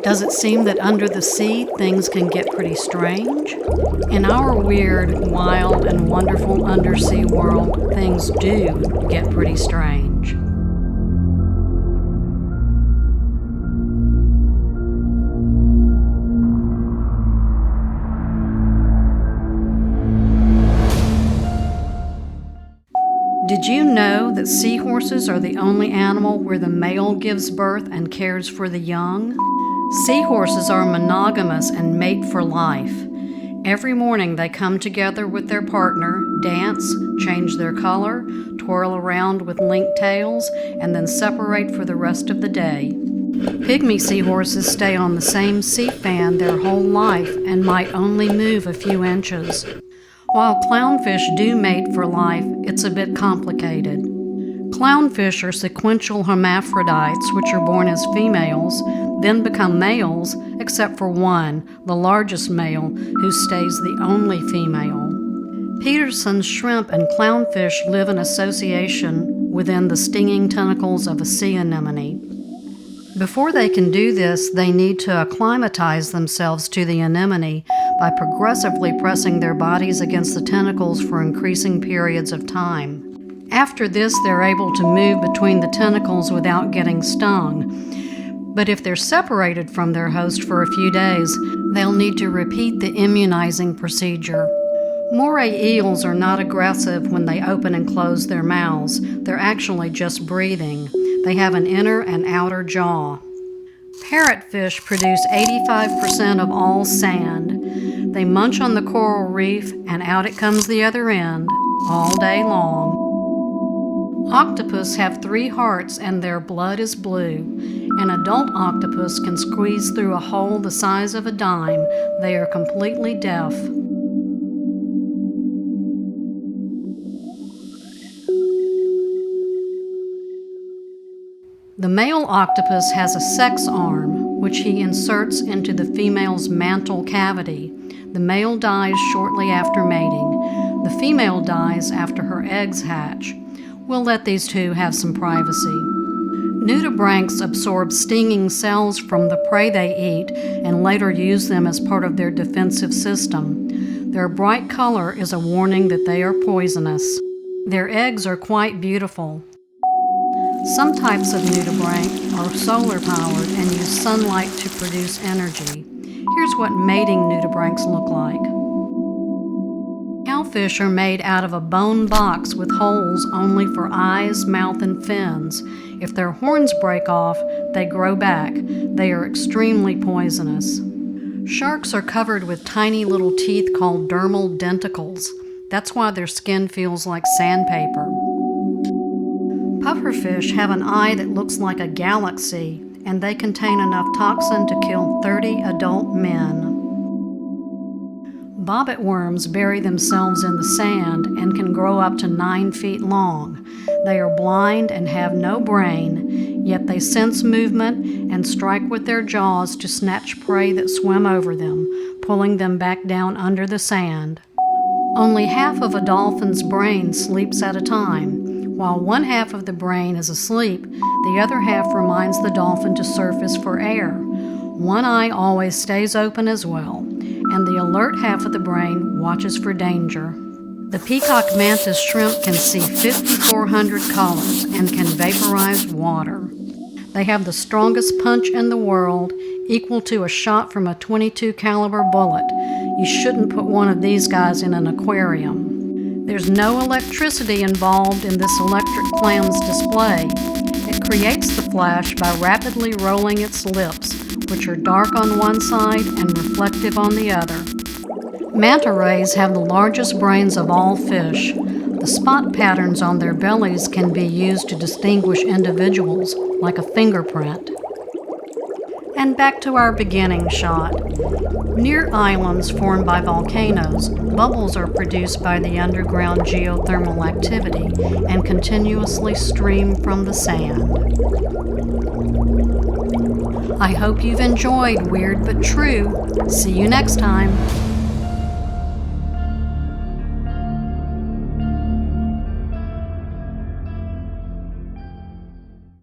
Does it seem that under the sea things can get pretty strange? In our weird, wild, and wonderful undersea world, things do get pretty strange. Did you know that seahorses are the only animal where the male gives birth and cares for the young? Seahorses are monogamous and mate for life. Every morning they come together with their partner, dance, change their color, twirl around with linked tails, and then separate for the rest of the day. Pygmy seahorses stay on the same sea fan their whole life and might only move a few inches. While clownfish do mate for life, it's a bit complicated. Clownfish are sequential hermaphrodites, which are born as females, then become males, except for one, the largest male, who stays the only female. Peterson's shrimp and clownfish live in association within the stinging tentacles of a sea anemone. Before they can do this, they need to acclimatize themselves to the anemone by progressively pressing their bodies against the tentacles for increasing periods of time. After this, they're able to move between the tentacles without getting stung. But if they're separated from their host for a few days, they'll need to repeat the immunizing procedure. Moray eels are not aggressive when they open and close their mouths. They're actually just breathing. They have an inner and outer jaw. Parrotfish produce 85% of all sand. They munch on the coral reef, and out it comes the other end, all day long. Octopus have 3 hearts, and their blood is blue. An adult octopus can squeeze through a hole the size of a dime. They are completely deaf. The male octopus has a sex arm, which he inserts into the female's mantle cavity. The male dies shortly after mating. The female dies after her eggs hatch. We'll let these two have some privacy. Nudibranchs absorb stinging cells from the prey they eat and later use them as part of their defensive system. Their bright color is a warning that they are poisonous. Their eggs are quite beautiful. Some types of nudibranch are solar-powered and use sunlight to produce energy. Here's what mating nudibranchs look like. Cowfish are made out of a bone box with holes only for eyes, mouth, and fins. If their horns break off, they grow back. They are extremely poisonous. Sharks are covered with tiny little teeth called dermal denticles. That's why their skin feels like sandpaper. Pufferfish have an eye that looks like a galaxy, and they contain enough toxin to kill 30 adult men. Bobbit worms bury themselves in the sand and can grow up to 9 feet long. They are blind and have no brain, yet they sense movement and strike with their jaws to snatch prey that swim over them, pulling them back down under the sand. Only half of a dolphin's brain sleeps at a time. While one half of the brain is asleep, the other half reminds the dolphin to surface for air. One eye always stays open as well, and the alert half of the brain watches for danger. The peacock mantis shrimp can see 5,400 colors and can vaporize water. They have the strongest punch in the world, equal to a shot from a .22 caliber bullet. You shouldn't put one of these guys in an aquarium. There's no electricity involved in this electric clam's display. It creates the flash by rapidly rolling its lips, which are dark on one side and reflective on the other. Manta rays have the largest brains of all fish. The spot patterns on their bellies can be used to distinguish individuals, like a fingerprint. And back to our beginning shot. Near islands formed by volcanoes, bubbles are produced by the underground geothermal activity and continuously stream from the sand. I hope you've enjoyed Weird But True. See you next time.